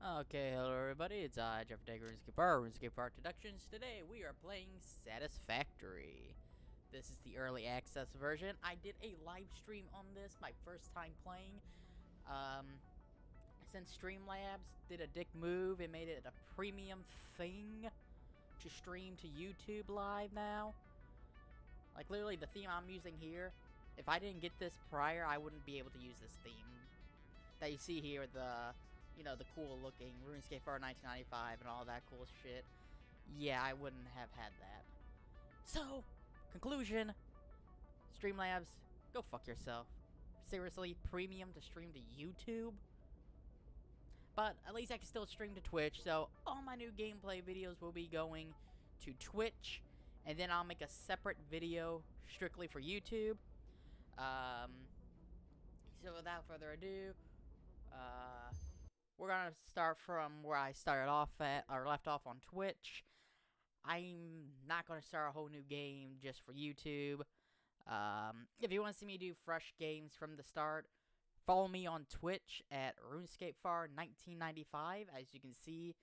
Okay, hello everybody, it's Jeff Dagger, RuneScape Art Deductions. Today we are playing Satisfactory. This is the early access version. I did a live stream on this, my first time playing. Since Streamlabs did a dick move and made it a premium thing to stream to YouTube live now. Like literally the theme I'm using here, if I didn't get this prior, I wouldn't be able to use this theme. That you see here, the cool looking RuneScape Art 1995 and all that cool shit. Yeah, I wouldn't have had that. So, conclusion, Streamlabs, go fuck yourself. Seriously, premium to stream to YouTube? But at least I can still stream to Twitch, so all my new gameplay videos will be going to Twitch, and then I'll make a separate video strictly for YouTube. So without further ado, we're gonna start from where I started off at, or left off on Twitch. I'm not gonna start a whole new game just for YouTube. If you want to see me do fresh games from the start, follow me on Twitch at RuneScapeFar1995. As you can see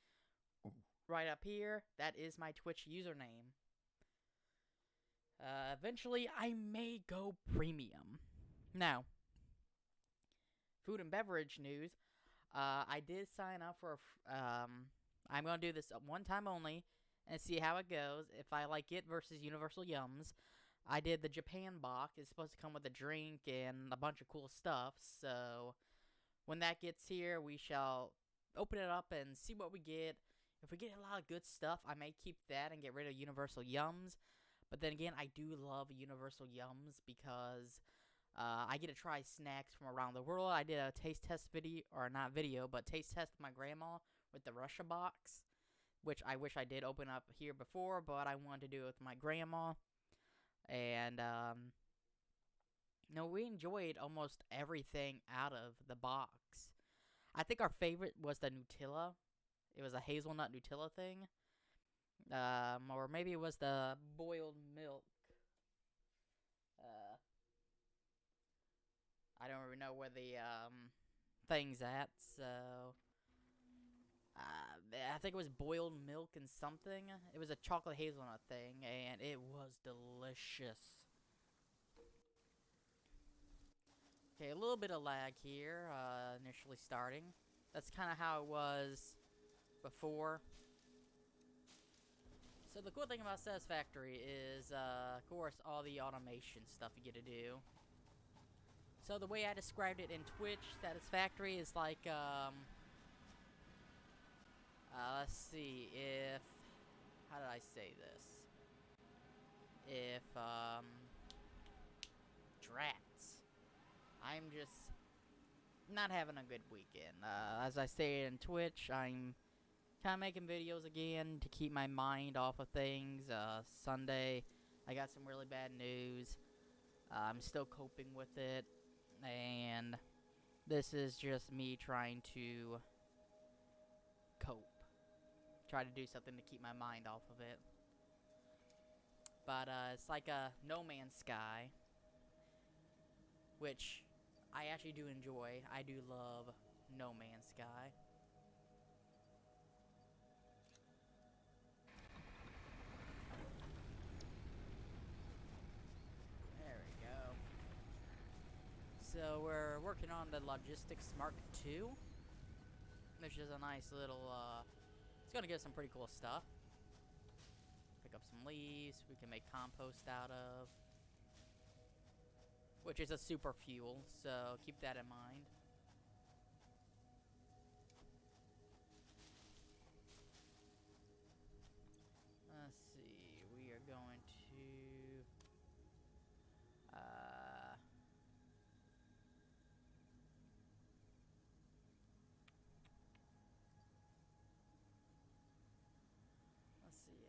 right up here, that is my Twitch username. Eventually, I may go premium. Now, food and beverage news. I did sign up for I'm going to do this one time only and see how it goes. If I like it versus Universal Yums. I did the Japan box. It's supposed to come with a drink and a bunch of cool stuff. So when that gets here, we shall open it up and see what we get. If we get a lot of good stuff, I may keep that and get rid of Universal Yums. But then again, I do love Universal Yums because I get to try snacks from around the world. I did a taste test video, or not video, but taste test with my grandma with the Russia box, which I wish I did open up here before, but I wanted to do it with my grandma. And, we enjoyed almost everything out of the box. I think our favorite was the Nutella. It was a hazelnut Nutella thing. Or maybe it was the boiled milk. I don't even know where the thing's at, so I think it was boiled milk and something. It was a chocolate hazelnut thing, and it was delicious. Okay, a little bit of lag here, initially starting. That's kind of how it was before. So the cool thing about Satisfactory is, of course, all the automation stuff you get to do. So the way I described it in Twitch, Satisfactory is like, let's see, how did I say this? If, drats. I'm just not having a good weekend. As I stated in Twitch, I'm kind of making videos again to keep my mind off of things. Sunday, I got some really bad news. I'm still coping with it. And this is just me trying to cope. Try to do something to keep my mind off of it. But it's like a No Man's Sky, which I actually do enjoy. I do love No Man's Sky. There we go. So we're working on the Logistics Mark II, which is a nice little, it's gonna give us some pretty cool stuff. Pick up some leaves we can make compost out of, which is a super fuel, so keep that in mind. Let's see, we are going to, let's see,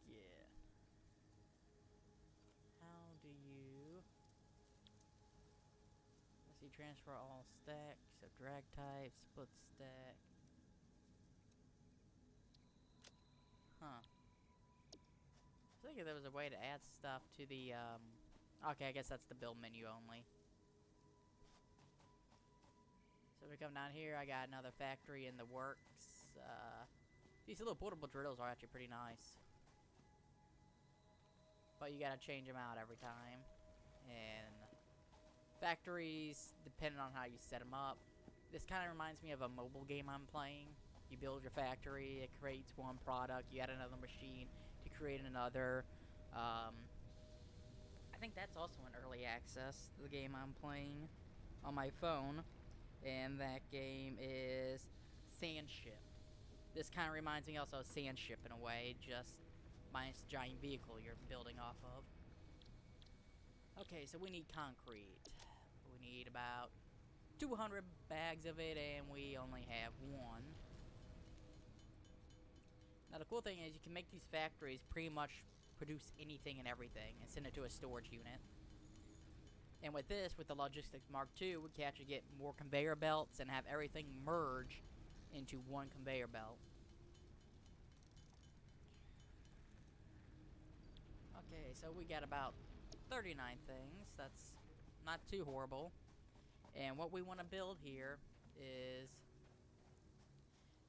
yeah. How do you... Let's see, transfer all stack, so drag type, split stack. Huh. I was thinking there was a way to add stuff to the, okay, I guess that's the build menu only. So we come down here, I got another factory in the works. These little portable drills are actually pretty nice. But you gotta change them out every time. And factories, depending on how you set them up. This kind of reminds me of a mobile game I'm playing. You build your factory, it creates one product, you add another machine to create another. I think that's also an early access, the game I'm playing on my phone. And that game is Sandship. This kind of reminds me also of Sandship in a way, just minus the giant vehicle you're building off of. Okay, so we need concrete. We need about 200 bags of it, and we only have one. Now the cool thing is you can make these factories pretty much produce anything and everything and send it to a storage unit. And with this, with the Logistics Mark II, we can actually get more conveyor belts and have everything merge into one conveyor belt. Okay, so we got about 39 things. That's not too horrible. And what we want to build here is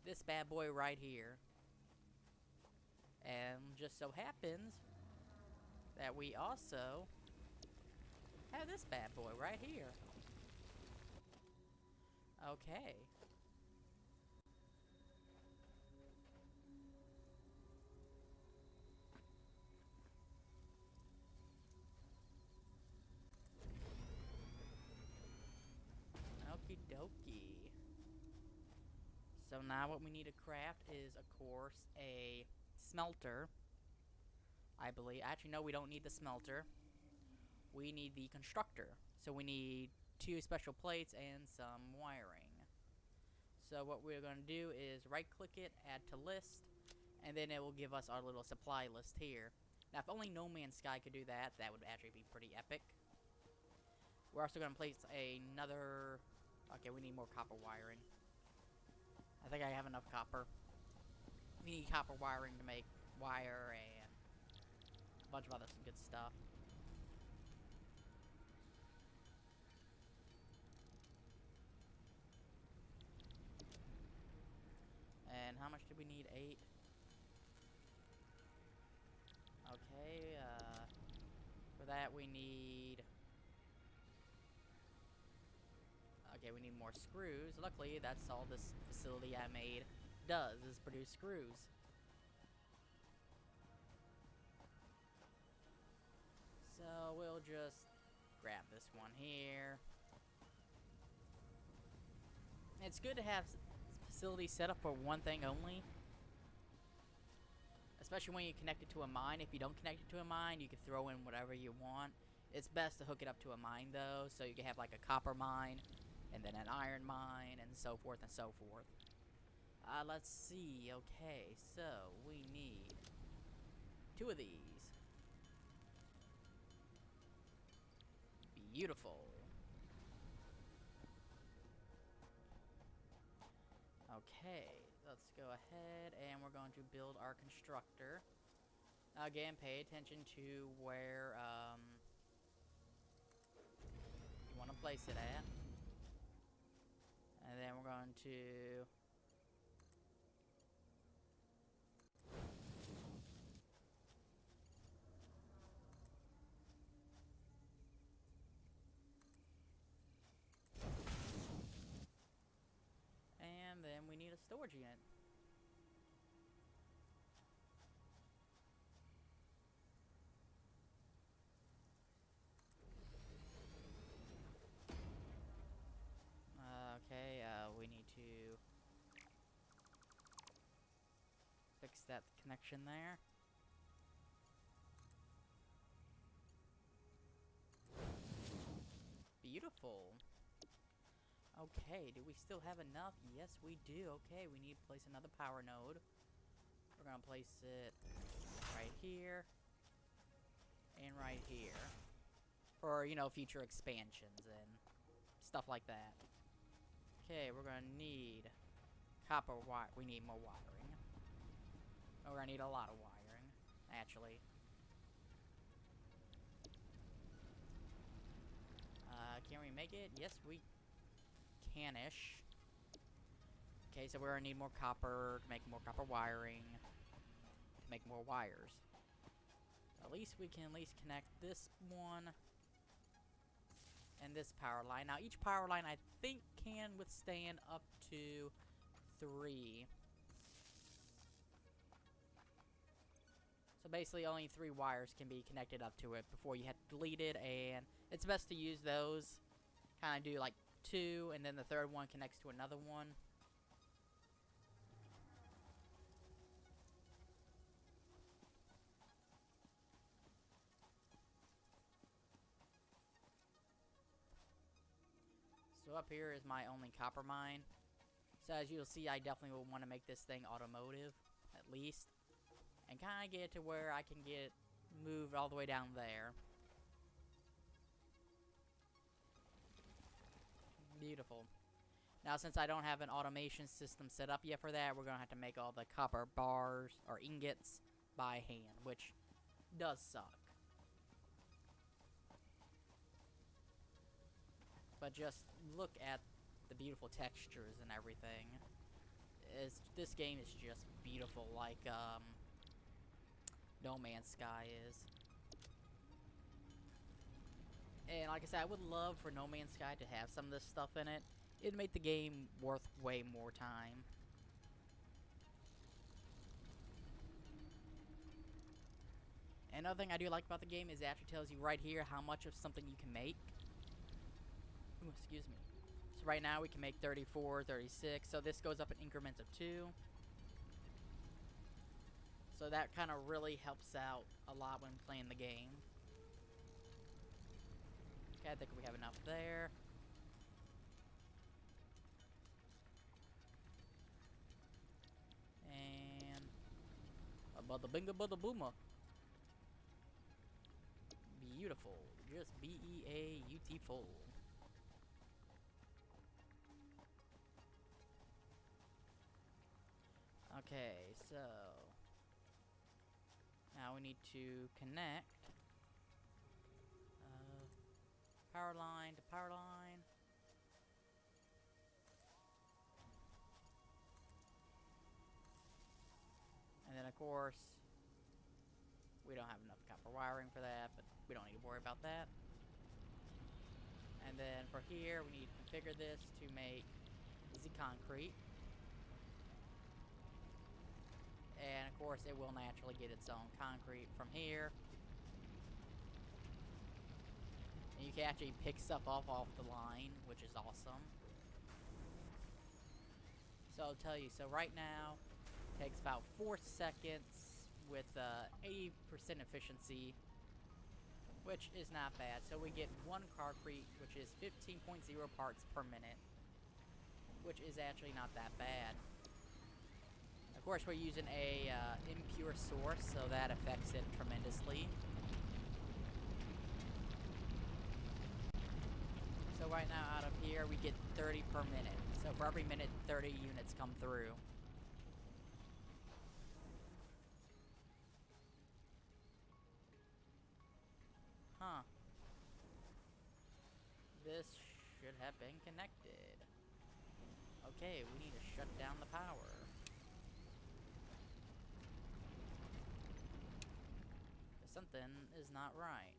this bad boy right here. And just so happens that we also have this bad boy right here. Okay. Okie dokie. So now what we need to craft is, of course, a smelter. I believe. Actually, no, we don't need the smelter. We need the constructor. So we need 2 special plates and some wiring. So what we're going to do is right-click it, add to list, and then it will give us our little supply list here. Now, if only No Man's Sky could do that, that would actually be pretty epic. We're also going to place another... Okay, we need more copper wiring. I think I have enough copper. We need copper wiring to make wire and a bunch of other good stuff. And how much do we need? 8. Okay, for that we need... Okay, we need more screws. Luckily, that's all this facility I made does, is produce screws. So we'll just grab this one here. It's good to have facilities set up for one thing only. Especially when you connect it to a mine. If you don't connect it to a mine, you can throw in whatever you want. It's best to hook it up to a mine, though, so you can have like a copper mine, and then an iron mine, and so forth and so forth. Let's see. Okay, so we need 2 of these. Beautiful. Okay, let's go ahead and we're going to build our constructor. Again, pay attention to where you want to place it at. And then we're going to... And then we need a storage unit. Okay, we need to fix that connection there. Beautiful. Okay, do we still have enough? Yes, we do. Okay, we need to place another power node. We're gonna place it right here and right here for, you know, future expansions and stuff like that. Okay, we're gonna need copper wire. We need more wiring. We're gonna need a lot of wiring, actually. Can we make it? Yes, we can-ish. Okay, so we're gonna need more copper to make more copper wiring, to make more wires. At least we can connect this one and this power line. Now, each power line, I think, can withstand up to 3. So basically, only 3 wires can be connected up to it before you have to delete it, and it's best to use those. Kind of do like 2, and then the third one connects to another one. So up here is my only copper mine. So as you'll see, I definitely will want to make this thing automotive, at least. And kind of get it to where I can get moved all the way down there. Beautiful. Now, since I don't have an automation system set up yet for that, we're going to have to make all the copper bars, or ingots, by hand, which does suck. But just look at the beautiful textures and everything. This game is just beautiful, like No Man's Sky is. And like I said, I would love for No Man's Sky to have some of this stuff in it. It'd make the game worth way more time. Another thing I do like about the game is it actually tells you right here how much of something you can make. Ooh, excuse me. So right now we can make 34, 36, so this goes up in increments of 2. So that kind of really helps out a lot when playing the game. Okay, I think we have enough there. And bada binga bada booma. Beautiful. Just beautiful. Okay, so now we need to connect power line to power line. And then of course, we don't have enough copper wiring for that, but we don't need to worry about that. And then for here, we need to configure this to make the concrete. And of course, it will naturally get its own concrete from here. And you can actually pick stuff off the line, which is awesome. So I'll tell you, so right now, it takes about 4 seconds with 80% efficiency, which is not bad. So we get 1 concrete, which is 15.0 parts per minute, which is actually not that bad. Of course, we're using a impure source, so that affects it tremendously. So right now, out of here, we get 30 per minute. So for every minute, 30 units come through. Huh. This should have been connected. Okay, we need to shut down the power. Something is not right.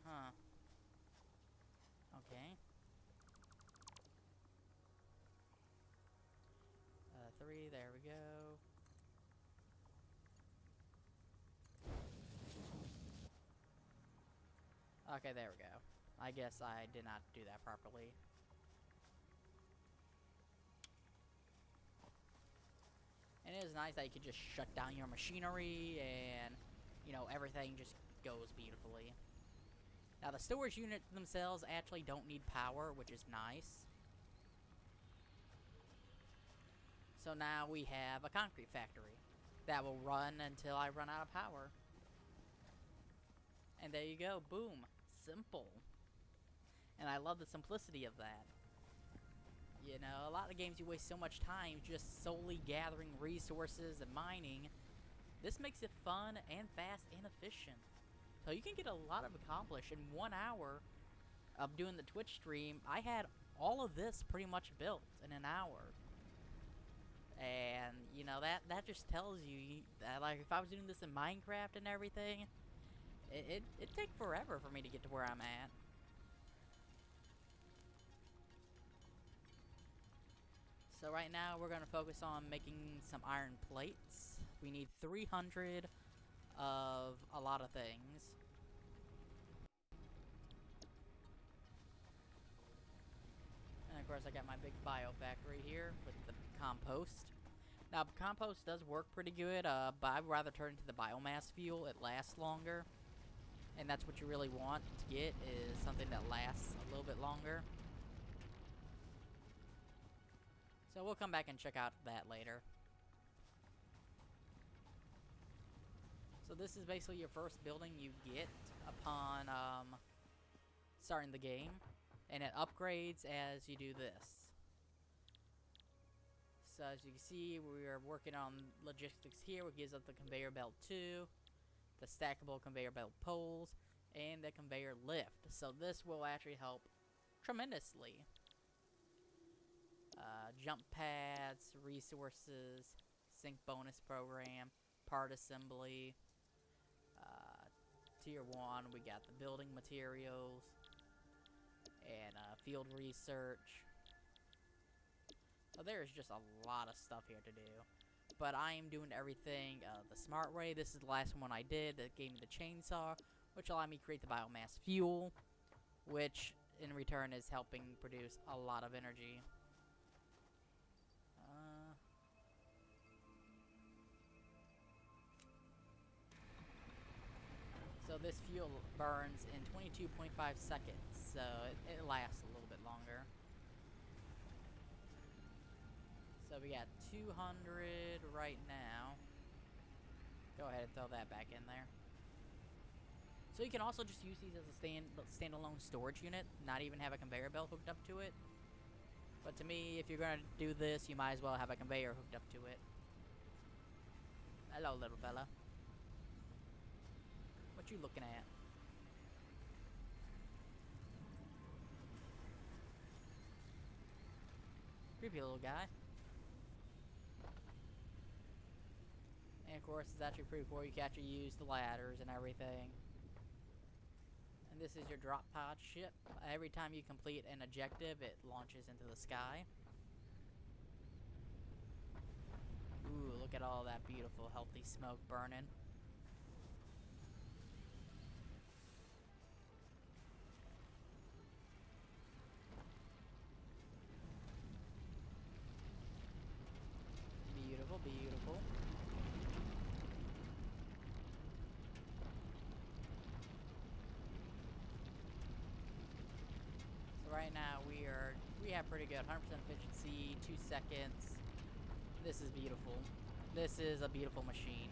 Huh. Okay. 3, there we go. Okay, there we go. I guess I did not do that properly. And it is nice that you can just shut down your machinery and, you know, everything just goes beautifully. Now, the storage units themselves actually don't need power, which is nice. So now we have a concrete factory that will run until I run out of power. And there you go, boom, simple. And I love the simplicity of that. You know, a lot of games you waste so much time just solely gathering resources and mining. This makes it fun and fast and efficient. So you can get a lot of accomplished in 1 hour of doing the Twitch stream. I had all of this pretty much built in an hour. And, you know, that just tells you that, like, if I was doing this in Minecraft and everything, it'd take forever for me to get to where I'm at. So right now we're going to focus on making some iron plates. We need 300 of a lot of things. And of course I got my big bio factory here with the compost. Now compost does work pretty good, but I'd rather turn into the biomass fuel. It lasts longer. And that's what you really want to get, is something that lasts a little bit longer. So we'll come back and check out that later. So this is basically your first building you get upon starting the game. And it upgrades as you do this. So as you can see, we are working on logistics here, which gives us the conveyor belt 2, the stackable conveyor belt poles, and the conveyor lift. So this will actually help tremendously. Jump pads, resources, sync bonus program, part assembly. Tier 1, we got the building materials, and field research. So there's just a lot of stuff here to do. But I am doing everything the smart way. This is the last one I did that gave me the chainsaw, which allowed me to create the biomass fuel, which in return is helping produce a lot of energy. So this fuel burns in 22.5 seconds, so it lasts a little bit longer. So we got 200 right now. Go ahead and throw that back in there. So you can also just use these as a standalone storage unit, not even have a conveyor belt hooked up to it. But to me, if you're going to do this, you might as well have a conveyor hooked up to it. Hello, little fella. What you looking at? Creepy little guy. And of course, it's actually pretty cool. You can actually use the ladders and everything. And this is your drop pod ship. Every time you complete an objective, it launches into the sky. Ooh, look at all that beautiful, healthy smoke burning. Beautiful, beautiful. So right now we have pretty good 100% efficiency, 2 seconds. This is beautiful. This is a beautiful machine.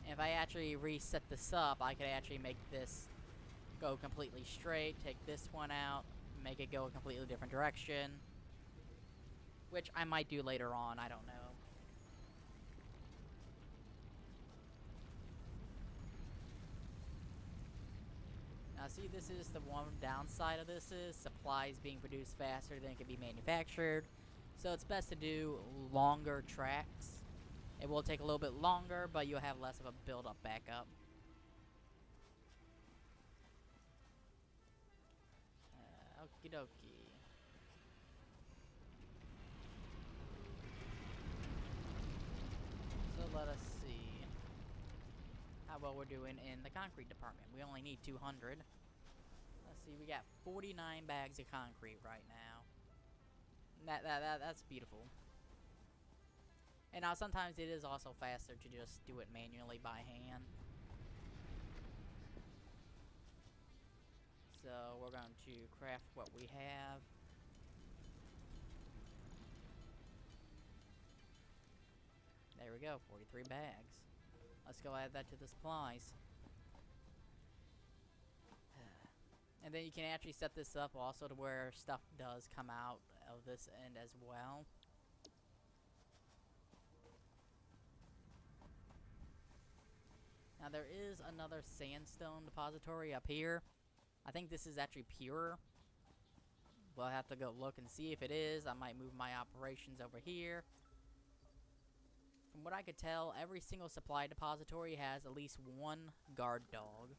If I actually reset this up, I could actually make this go completely straight, take this one out, make it go a completely different direction. Which I might do later on, I don't know. Now see, this is the one downside of this is supplies being produced faster than it can be manufactured. So it's best to do longer tracks. It will take a little bit longer, but you'll have less of a build-up backup. Okie dokie. So let us see how well we're doing in the concrete department. We only need 200. Let's see, we got 49 bags of concrete right now. That's beautiful. And now sometimes it is also faster to just do it manually by hand. So we're going to craft what we have. There we go, 43 bags. Let's go add that to the supplies. And then you can actually set this up also to where stuff does come out of this end as well. Now there is another sandstone depository up here. I think this is actually pure. We'll have to go look and see if it is. I might move my operations over here. From what I could tell, every single supply depository has at least one guard dog.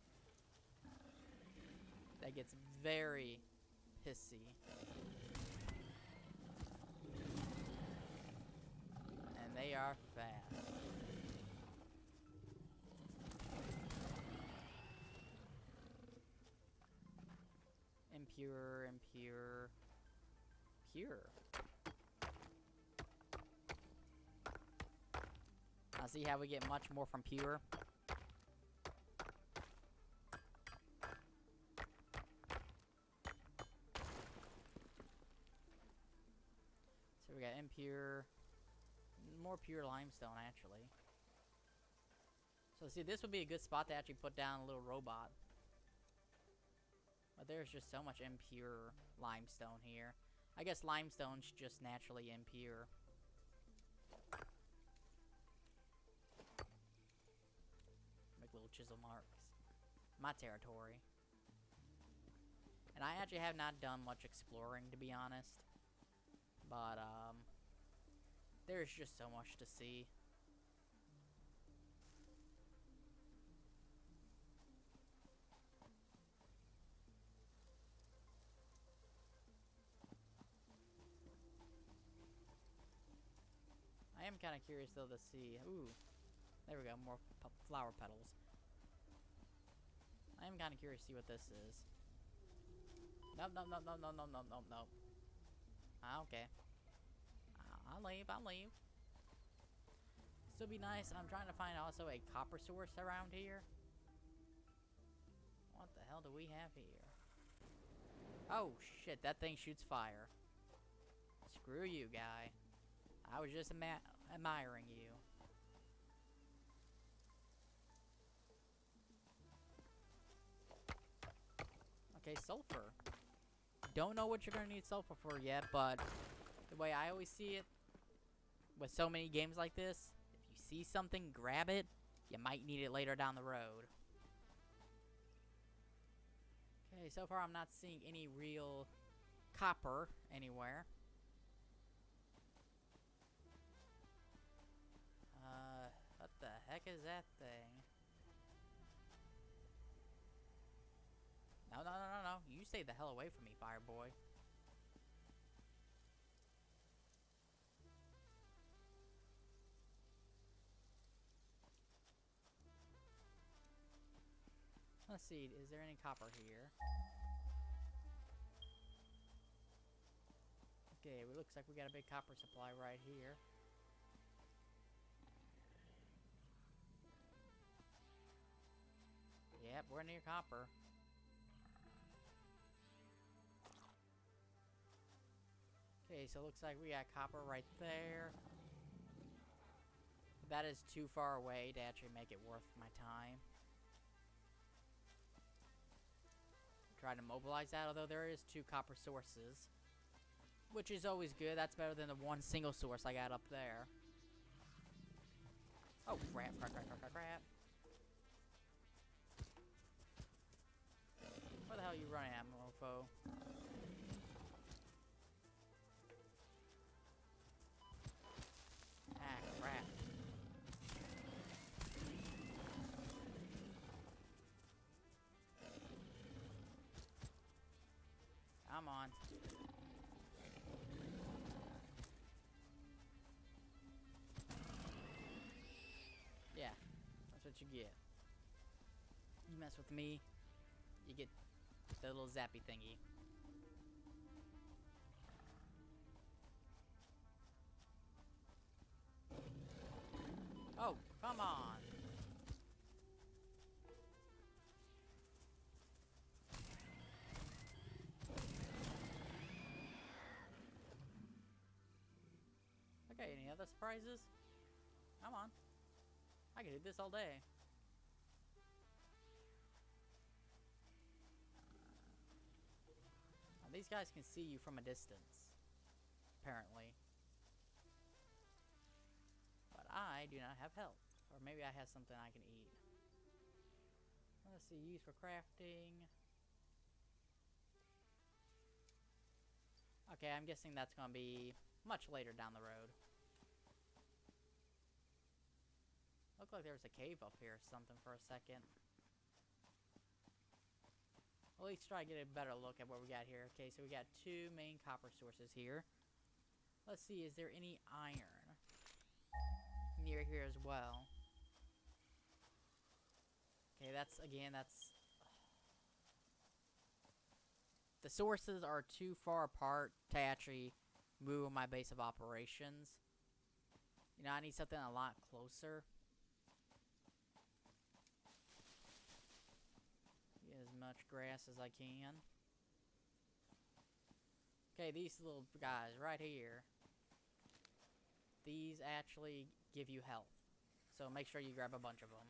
That gets very pissy. And they are fast. Impure, impure, pure. Now see how we get much more from pure? So we got impure, more pure limestone actually. So see, this would be a good spot to actually put down a little robot. But there's just so much impure limestone here. I guess limestone's just naturally impure. Make little chisel marks. My territory. And I actually have not done much exploring, to be honest. But, there's just so much to see. I am kind of curious though to see. Ooh, there we go, more flower petals. I am kind of curious to see what this is. Nope, nope, nope, nope, nope, nope, nope, nope, nope. Okay. I'll leave, I'll leave. Still be nice. I'm trying to find also a copper source around here. What the hell do we have here? Oh shit, that thing shoots fire. Screw you, guy. I was just admiring you. Okay, sulfur. Don't know what you're gonna need sulfur for yet, but the way I always see it, with so many games like this, if you see something, grab it. You might need it later down the road. Okay, so far I'm not seeing any real copper anywhere. What the heck is that thing? No, no, no, no, no. You stay the hell away from me, Fireboy. Let's see, is there any copper here? Okay, it looks like we got a big copper supply right here. Yep, we're near copper. Okay, so it looks like we got copper right there. That is too far away to actually make it worth my time. Try to mobilize that, although there is 2 copper sources. Which is always good. That's better than the 1 single source I got up there. Oh, crap, crap, crap, crap, crap, crap. Where the hell are you running at, mofo? Ah, crap. Come on. Yeah, that's what you get. You mess with me, you get the little zappy thingy. Oh, come on. Okay, any other surprises? Come on. I could do this all day. Now, these guys can see you from a distance, apparently. But I do not have health. Or maybe I have something I can eat. Let's see, used for crafting. Okay, I'm guessing that's gonna be much later down the road. Looked like there was a cave up here or something for a second. At least try to get a better look at what we got here. Okay, so we got 2 main copper sources here. Let's see, is there any iron near here as well? Okay, that's, again, that's... The sources are too far apart to actually move my base of operations. You know, I need something a lot closer. Get as much grass as I can. Okay, these little guys right here. These actually give you health. So make sure you grab a bunch of them.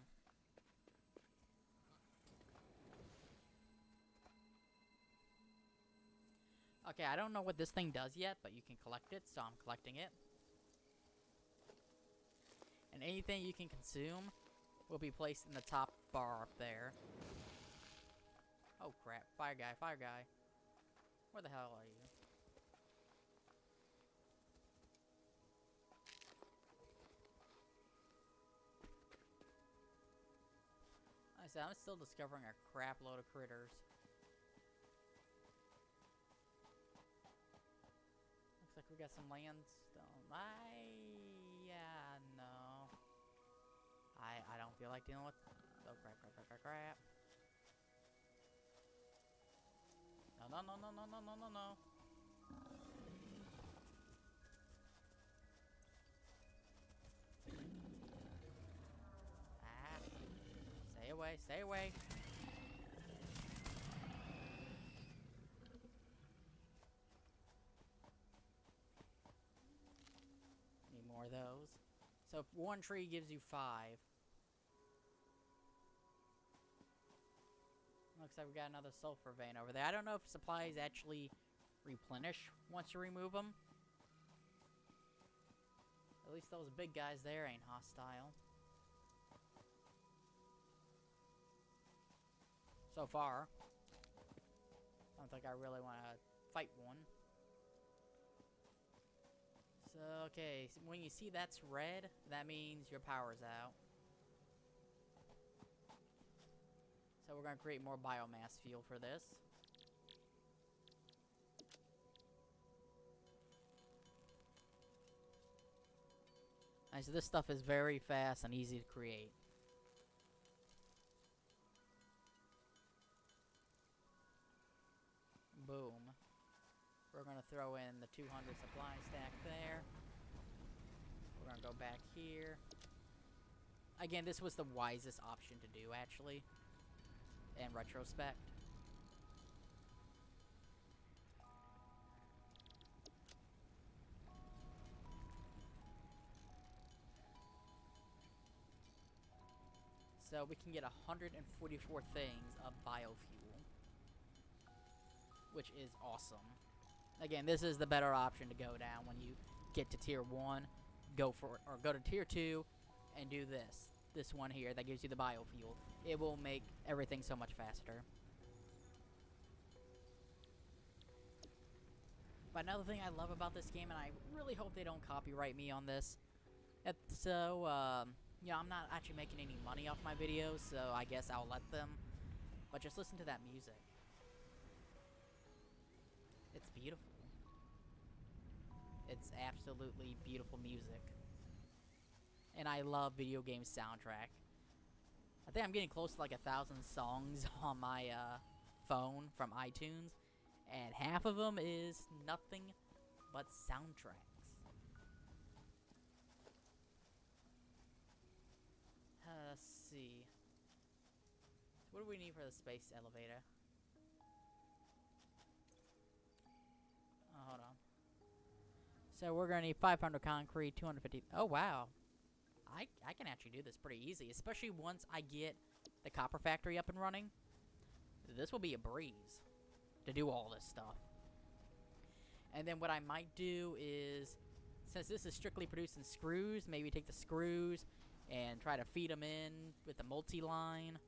Okay, I don't know what this thing does yet, but you can collect it, so I'm collecting it. And anything you can consume will be placed in the top bar up there. Oh crap, fire guy, fire guy. Where the hell are you? Like I said, I'm still discovering a crap load of critters. Looks like we got some landstone. Yeah, no. I don't feel like dealing with... Oh, crap, crap, crap, crap, crap. No, no, no, no, no, no, no, no. Ah. Stay away, stay away. Need more of those. So 1 tree gives you 5. Looks like we got another sulfur vein over there. I don't know if supplies actually replenish once you remove them. At least those big guys there ain't hostile. So far. I don't think I really want to fight one. So, okay, so when you see that's red, that means your power's out. So we're going to create more biomass fuel for this. Alright, so this stuff is very fast and easy to create. Boom. We're going to throw in the 200 supply stack there. We're going to go back here. Again, this was the wisest option to do, actually. In retrospect. So we can get 144 things of biofuel. Which is awesome. Again, this is the better option to go down when you get to tier 1. Go for it, or go to tier 2 and do this. This one here that gives you the biofuel. It will make everything so much faster. But another thing I love about this game, and I really hope they don't copyright me on this. So, you know, I'm not actually making any money off my videos, so I guess I'll let them. But just listen to that music. It's beautiful. It's absolutely beautiful music. And I love video game soundtrack. I think I'm getting close to like 1,000 songs on my phone from iTunes. And half of them is nothing but soundtracks. Let's see. What do we need for the space elevator? Oh, hold on. So we're gonna need 500 concrete, 250. Oh wow, I can actually do this pretty easy, especially once I get the copper factory up and running. This will be a breeze to do all this stuff. And then what I might do is, since this is strictly producing screws, maybe take the screws and try to feed them in with the multi-line,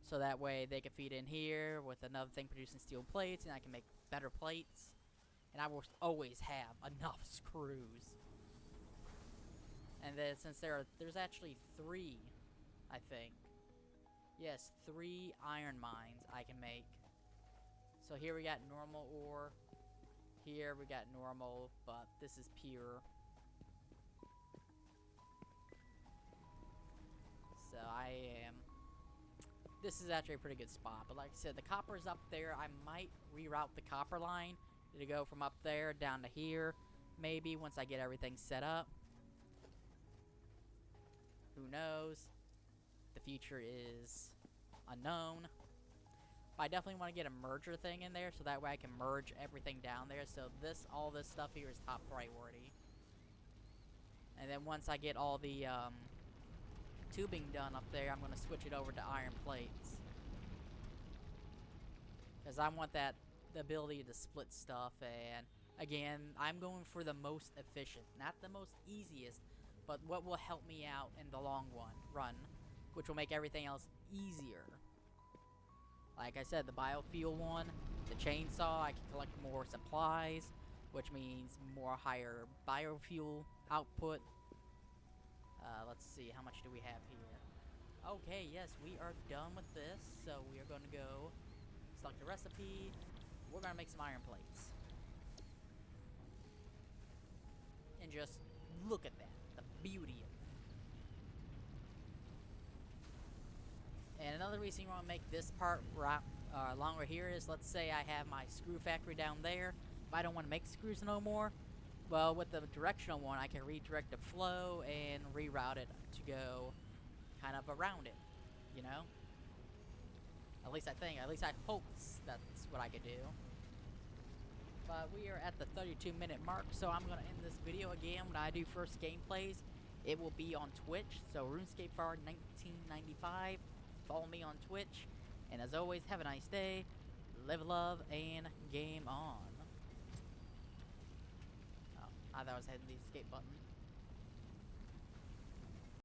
So that way they can feed in here with another thing producing steel plates, and I can make better plates. And I will always have enough screws. And then since there's actually 3, I think. Yes, 3 iron mines I can make. So here we got normal ore. Here we got normal, but this is pure. So this is actually a pretty good spot. But like I said, the copper's up there. I might reroute the copper line to go from up there down to here. Maybe once I get everything set up. Who knows? The future is unknown. But I definitely want to get a merger thing in there so that way I can merge everything down there. So all this stuff here is top priority. And then once I get all the tubing done up there, I'm going to switch it over to iron plates. Because I want the ability to split stuff. And again, I'm going for the most efficient. Not the most easiest, but what will help me out in the long run, which will make everything else easier. Like I said, the biofuel one, the chainsaw, I can collect more supplies, which means higher biofuel output. Let's see, how much do we have here? Okay, yes, we are done with this, so we are going to go select the recipe. We're going to make some iron plates. And just look at that, the beauty of that. And another reason you want to make this part longer here is, let's say I have my screw factory down there. If I don't want to make screws no more, well, with the directional one, I can redirect the flow and reroute it to go kind of around it, you know? At least I think, at least I hope that's what I could do. But we are at the 32-minute mark, so I'm going to end this video again. When I do first gameplays, it will be on Twitch, so RuneScape 1995. Follow me on Twitch, and as always, have a nice day, live, love, and game on. Oh, I thought I was hitting the escape button.